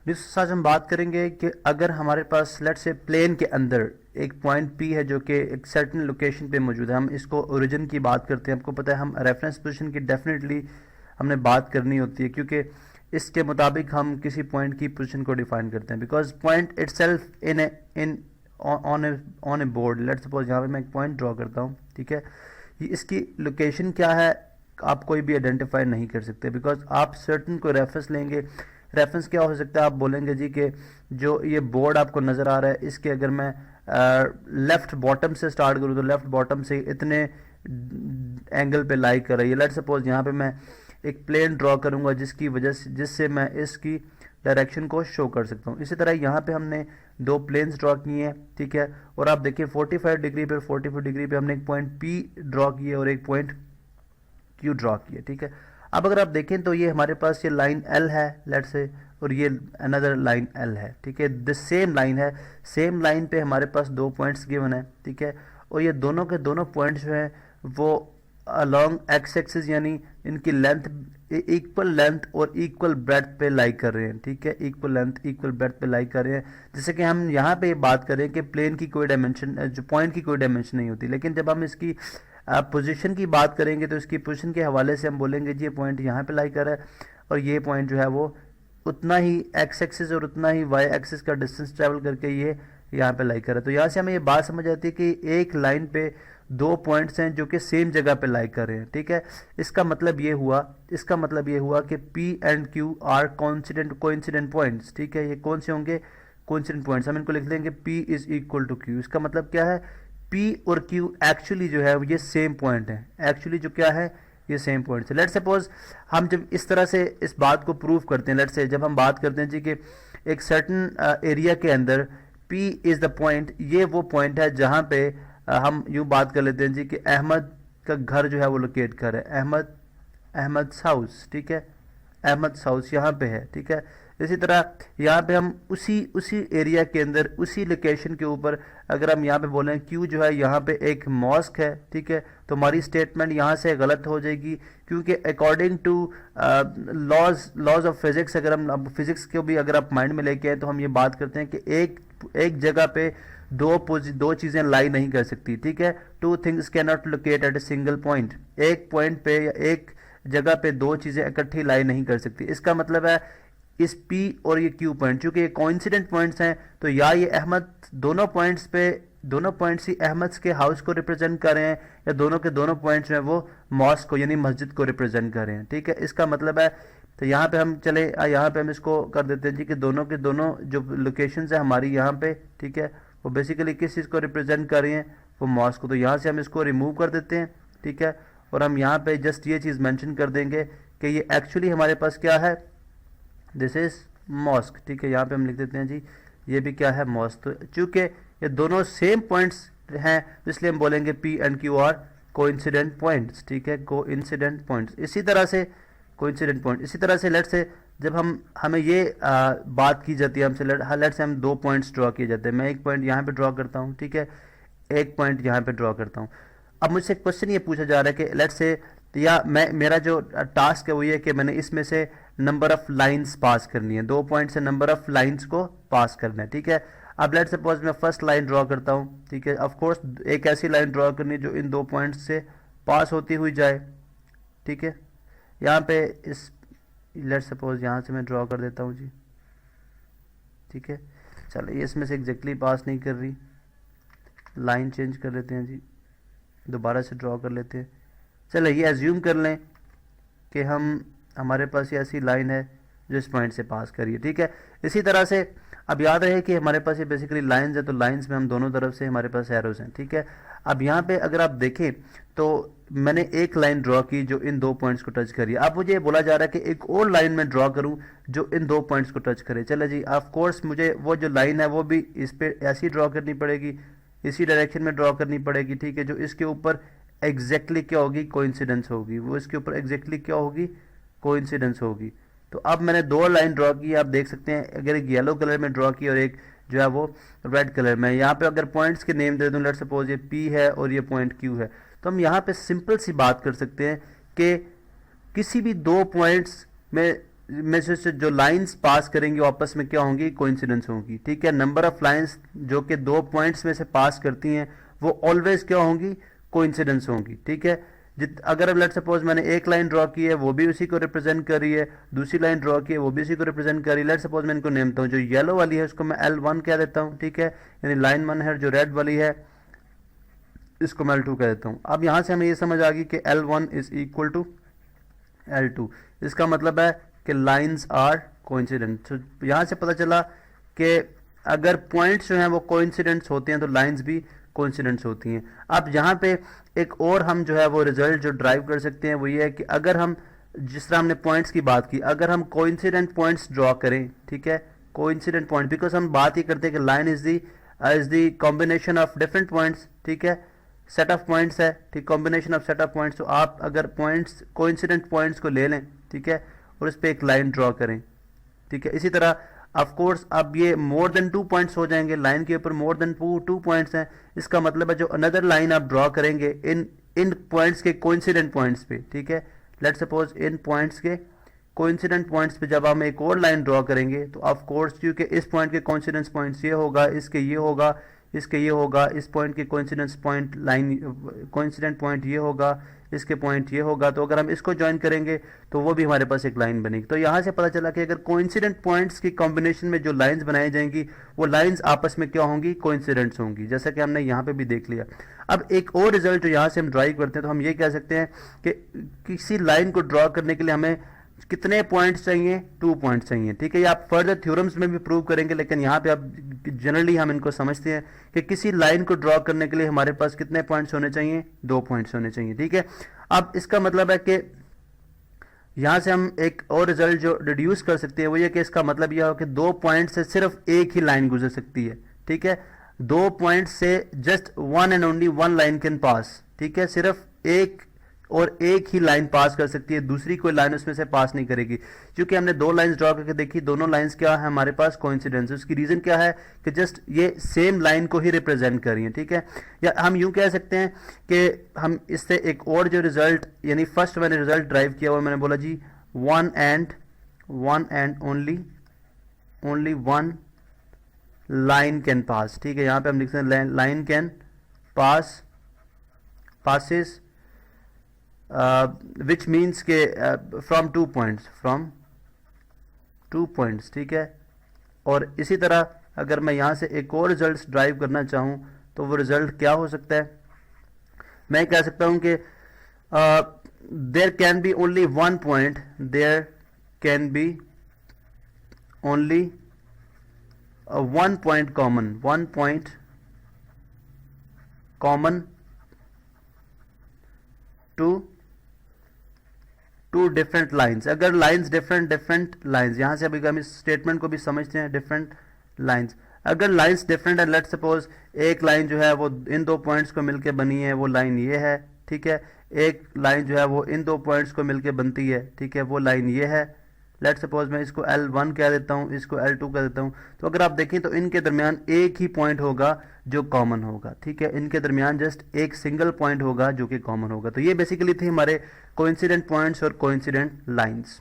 जिस आज हम बात करेंगे कि अगर हमारे पास लेट्स से प्लेन के अंदर एक पॉइंट पी है जो कि एक सर्टेन लोकेशन पे मौजूद है, हम इसको ओरिजिन की बात करते हैं। आपको पता है हम रेफरेंस पोजीशन की डेफिनेटली हमने बात करनी होती है, क्योंकि इसके मुताबिक हम किसी पॉइंट की पोजीशन को डिफाइन करते हैं। Because point itself in on A board, let's suppose यहाँ पे मैं एक पॉइंट ड्रॉ करता हूँ, ठीक है, ये इसकी लोकेशन क्या है आप कोई भी आइडेंटिफाई नहीं कर सकते, बिकॉज आप सर्टन कोई रेफरेंस लेंगे। रेफरेंस क्या हो सकता है, आप बोलेंगे जी कि जो ये बोर्ड आपको नज़र आ रहा है इसके अगर मैं लेफ्ट बॉटम से स्टार्ट करूँ तो लेफ्ट बॉटम से इतने एंगल पे लाई कर रही है। लेट्स सपोज यहाँ पे मैं एक प्लेन ड्रॉ करूँगा जिसकी वजह से जिससे मैं इसकी डायरेक्शन को शो कर सकता हूँ। इसी तरह यहाँ पे हमने दो प्लेन्स ड्रॉ किए हैं, ठीक है, और आप देखिए 45 डिग्री पे 44 डिग्री पे हमने एक पॉइंट पी ड्रॉ किया और एक पॉइंट क्यू ड्रॉ किया, ठीक है। अब अगर आप देखें तो ये हमारे पास ये लाइन एल है लेट्स से, और ये अनदर लाइन एल है, ठीक है, द सेम लाइन है। सेम लाइन पे हमारे पास दो पॉइंट्स गिवन है, ठीक है, और ये दोनों के दोनों पॉइंट्स जो हैं वो अलोंग एक्स एक्सिस यानी इनकी लेंथ इक्वल लेंथ और इक्वल ब्रेड्थ पे लाई कर रहे हैं, ठीक है, इक्वल लेंथ इक्वल ब्रेड्थ पे लाई कर रहे हैं। जैसे कि हम यहाँ पे बात करें कि प्लेन की कोई डायमेंशन, जो पॉइंट की कोई डायमेंशन नहीं होती, लेकिन जब हम इसकी पोजीशन की बात करेंगे तो इसकी पोजीशन के हवाले से हम बोलेंगे जी ये पॉइंट यहाँ पे लाई कर रहा है और ये पॉइंट जो है वो उतना ही एक्स एक्सिस और उतना ही वाई एक्सिस का डिस्टेंस ट्रेवल करके ये यहाँ पे लाई कर रहा है। तो यहाँ से हमें ये बात समझ आती है कि एक लाइन पे दो पॉइंट्स हैं जो कि सेम जगह पे लाई कर रहे हैं, ठीक है। इसका मतलब ये हुआ कि P and Q are coincident points, ठीक है। ये कौन से होंगे? Coincident points. हम इनको लिख लेंगे P is equal to Q। इसका मतलब क्या है? P और Q एक्चुअली जो है ये सेम पॉइंट है, एक्चुअली जो क्या है ये सेम पॉइंट है। लेट्स सपोज हम जब इस तरह से इस बात को प्रूव करते हैं, लेट्स से जब हम बात करते हैं जी कि एक सर्टन एरिया के अंदर P इज द पॉइंट, ये वो पॉइंट है जहाँ पे हम यूँ बात कर लेते हैं जी कि अहमद का घर जो है वो लोकेट कर है, अहमद हाउस, ठीक है, अहमद हाउस यहाँ पे है, ठीक है। इसी तरह यहाँ पे हम उसी एरिया के अंदर उसी लोकेशन के ऊपर अगर हम यहाँ पे बोलें क्यू जो है यहाँ पे एक मॉस्क है, ठीक है, तो हमारी स्टेटमेंट यहाँ से गलत हो जाएगी, क्योंकि according to laws of physics, अगर हम अब फिजिक्स को भी अगर आप माइंड में लेके आए तो हम ये बात करते हैं कि एक जगह पे दो चीज़ें लाई नहीं कर सकती, ठीक है। Two things can not locate at a single point. एक पॉइंट पे या एक जगह पे दो चीज़ें इकट्ठी लाई नहीं कर सकती। इसका मतलब है इस P और ये Q पॉइंट चूंकि ये कोइंसिडेंट पॉइंट्स हैं तो या ये अहमद दोनों पॉइंट्स ही अहमद के हाउस को रिप्रेजेंट कर रहे हैं या दोनों के दोनों पॉइंट्स में वो मॉस्क को यानी मस्जिद को रिप्रेजेंट कर रहे हैं, ठीक है। इसका मतलब है तो यहाँ पे हम चले यहाँ पे हम इसको कर देते हैं जी कि दोनों के दोनों जो लोकेशंस है हमारी यहाँ पे, ठीक है, वो बेसिकली किस चीज़ को रिप्रेजेंट कर रही हैं? वो मॉस्क को। तो यहाँ से हम इसको रिमूव कर देते हैं, ठीक है, और हम यहाँ पे जस्ट ये चीज़ मेंशन कर देंगे कि ये एक्चुअली हमारे पास क्या है, दिस इज मॉस्क, ठीक है। यहाँ पे हम लिख देते हैं जी ये भी क्या है, मॉस्क। तो चूंकि ये दोनों सेम पॉइंट्स हैं इसलिए हम बोलेंगे P and Q are coincident points, ठीक है, कोइंसिडेंट पॉइंट्स। इसी तरह से कोइंसिडेंट पॉइंट, इसी तरह से लेट्स से जब हमें ये बात की जाती है हमसे, लेट्स से हम दो पॉइंट्स ड्रॉ किए जाते हैं। मैं एक पॉइंट यहाँ पे ड्रॉ करता हूँ, ठीक है, एक पॉइंट यहाँ पे ड्रॉ करता हूँ। अब मुझसे क्वेश्चन ये पूछा जा रहा है कि लेट्स से या मेरा जो टास्क है वो ये कि मैंने इसमें से नंबर ऑफ लाइंस पास करनी है, दो पॉइंट से नंबर ऑफ लाइंस को पास करना है, ठीक है। अब लेट्स सपोज मैं फर्स्ट लाइन ड्रॉ करता हूँ, ठीक है, ऑफ कोर्स एक ऐसी लाइन ड्रॉ करनी है जो इन दो पॉइंट्स से पास होती हुई जाए, ठीक है। यहाँ पे इस लेट्स सपोज यहाँ से मैं ड्रॉ कर देता हूँ जी, ठीक है। चलो ये इसमें से एग्जैक्टली पास नहीं कर रही, लाइन चेंज कर लेते हैं जी, दोबारा से ड्रॉ कर लेते हैं। चलो ये एज्यूम कर लें कि हमारे पास ये ऐसी लाइन है जो इस पॉइंट से पास करिए, ठीक है। इसी तरह से अब याद रहे कि हमारे पास ये बेसिकली लाइंस है, तो लाइंस में हम दोनों तरफ से हमारे पास एरोज हैं, ठीक है। अब यहाँ पे अगर आप देखें तो मैंने एक लाइन ड्रॉ की जो इन दो पॉइंट्स को टच करिए। अब मुझे बोला जा रहा है कि एक और लाइन में ड्रॉ करूं जो इन दो पॉइंट्स को टच करे। चलो जी, ऑफ कोर्स मुझे वो जो लाइन है वो भी इस पे ऐसी ड्रॉ करनी पड़ेगी, इसी डायरेक्शन में ड्रॉ करनी पड़ेगी, ठीक है, जो इसके ऊपर एग्जैक्टली क्या होगी, कोइंसिडेंस होगी, वो इसके ऊपर एग्जैक्टली क्या होगी, कोइंसिडेंस होगी। तो अब मैंने दो लाइन ड्रॉ की, आप देख सकते हैं, अगर एक येलो कलर में ड्रॉ की और एक जो है वो रेड कलर में। यहाँ पे अगर पॉइंट्स के नेम दे दूं, लेट्स सपोज ये P है और ये पॉइंट Q है, तो हम यहाँ पे सिंपल सी बात कर सकते हैं कि किसी भी दो पॉइंट्स में में से जो लाइंस पास करेंगे वो आपस में क्या होंगी, कोइंसिडेंस होंगी, ठीक है। नंबर ऑफ लाइंस जो कि दो पॉइंट्स में से पास करती हैं वो ऑलवेज क्या होंगी, कोइंसिडेंस होंगी, ठीक है। अगर अब लेट सपोज मैंने एक लाइन ड्रॉ की है वो भी उसी को रिप्रेजेंट कर रही है, दूसरी लाइन ड्रॉ की है वो भी उसी को रिप्रेजेंट कर रही है। लेट सपोज मैं इनको नेमता हूँ, जो येलो वाली है उसको मैं L1 कह देता हूँ, ठीक है, यानी लाइन 1 है। जो रेड वाली है इसको मैं L2 कह देता हूँ। अब यहाँ से हमें ये समझ आ गई कि L1 is equal to L2। इसका मतलब है कि लाइंस आर कोइंसिडेंट। तो यहाँ से पता चला कि अगर पॉइंट्स जो हैं वो कोइंसिडेंट्स होते हैं तो लाइंस भी कोइंसिडेंट्स होती हैं। अब यहाँ पे एक और हम जो है वो रिजल्ट जो ड्राइव कर सकते हैं वो ये है कि अगर हम, जिस तरह हमने पॉइंट्स की बात की, अगर हम कोइंसिडेंट पॉइंट्स ड्रॉ करें, ठीक है, कोइंसिडेंट पॉइंट, बिकॉज हम बात ही करते हैं कि line is the combination of different points, ठीक है, सेट ऑफ पॉइंट्स है, ठीक, combination of set of points. तो आप अगर पॉइंट्स, कोइंसिडेंट पॉइंट्स को ले लें, ठीक है, और इस पर एक लाइन ड्रॉ करें, ठीक है। इसी तरह ऑफ कोर्स अब ये मोर देन 2 पॉइंट्स हो जाएंगे, लाइन के ऊपर मोर देन 2 पॉइंट्स हैं। इसका मतलब है जो अनदर लाइन आप ड्रॉ करेंगे इन पॉइंट्स के कोइंसिडेंट पॉइंट्स पे, ठीक है, लेट सपोज इन पॉइंट्स के कोइंसिडेंट पॉइंट्स पे जब हम एक और लाइन ड्रॉ करेंगे तो ऑफ कोर्स क्योंकि इस पॉइंट के कोइंसिडेंस पॉइंट्स ये होगा, इसके ये होगा, इसके ये होगा, इस पॉइंट के coincidence point line coincident point ये होगा, इसके पॉइंट ये होगा, तो अगर हम इसको ज्वाइन करेंगे तो वो भी हमारे पास एक लाइन बनेगी। तो यहाँ से पता चला कि अगर कोइंसिडेंट पॉइंट्स की कॉम्बिनेशन में जो लाइंस बनाई जाएंगी वो लाइंस आपस में क्या होंगी, कोइंसिडेंट्स होंगी, जैसा कि हमने यहाँ पे भी देख लिया। अब एक और रिजल्ट जो यहाँ से हम ड्राइव करते हैं तो हम ये कह सकते हैं कि किसी लाइन को ड्रॉ करने के लिए हमें कितने पॉइंट्स चाहिए, 2 पॉइंट्स चाहिए, ठीक है। ये आप फर्दर थ्योरम्स में भी प्रूव करेंगे, लेकिन यहाँ पे आप जनरली हम इनको समझते हैं कि किसी लाइन को ड्रॉ करने के लिए हमारे पास कितने पॉइंट्स होने चाहिए, 2 पॉइंट्स होने चाहिए, ठीक है। अब इसका मतलब है कि यहाँ से हम एक और रिजल्ट जो डिड्यूस कर सकते हैं वो ये कि इसका मतलब यह हो कि 2 पॉइंट से सिर्फ एक ही लाइन गुजर सकती है, ठीक है। 2 पॉइंट से just 1 and only 1 line can pass, ठीक है, सिर्फ एक और एक ही लाइन पास कर सकती है, दूसरी कोई लाइन उसमें से पास नहीं करेगी। क्योंकि हमने 2 लाइंस ड्रॉ करके देखी, दोनों लाइंस क्या है हमारे पास, कोइंसिडेंस। उसकी रीजन क्या है कि जस्ट ये सेम लाइन को ही रिप्रेजेंट कर रही है, ठीक है। या हम यूं कह सकते हैं कि हम इससे एक और जो रिजल्ट, यानी फर्स्ट मैंने रिजल्ट ड्राइव किया हुआ, मैंने बोला जी one and only 1 line can pass, ठीक है। यहां पे हम लिखते हैं line can passes which means के फ्रॉम 2 पॉइंट्स, ठीक है। और इसी तरह अगर मैं यहां से एक और रिजल्ट ड्राइव करना चाहूं तो वो रिजल्ट क्या हो सकता है, मैं कह सकता हूं कि there can be only 1 point, there can be only 1 point common to different lines. अगर लाइंस डिफरेंट लाइंस, यहां से अभी हम इस स्टेटमेंट को भी समझते हैं, डिफरेंट लाइंस। अगर लाइंस डिफरेंट है, लेट सपोज एक लाइन जो है वो इन 2 पॉइंट्स को मिलकर बनी है, वो लाइन ये है, ठीक है। एक लाइन जो है वो इन 2 पॉइंट्स को मिलकर बनती है, ठीक है, वो लाइन ये है। लेट सपोज मैं इसको L1 कह देता हूँ, इसको L2 कह देता हूँ। तो अगर आप देखें तो इनके दरमियान एक ही पॉइंट होगा जो कॉमन होगा, ठीक है। इनके दरमियान जस्ट एक सिंगल पॉइंट होगा जो कि कॉमन होगा। तो ये बेसिकली थे हमारे कोइंसिडेंट पॉइंट्स और कोइंसिडेंट लाइंस।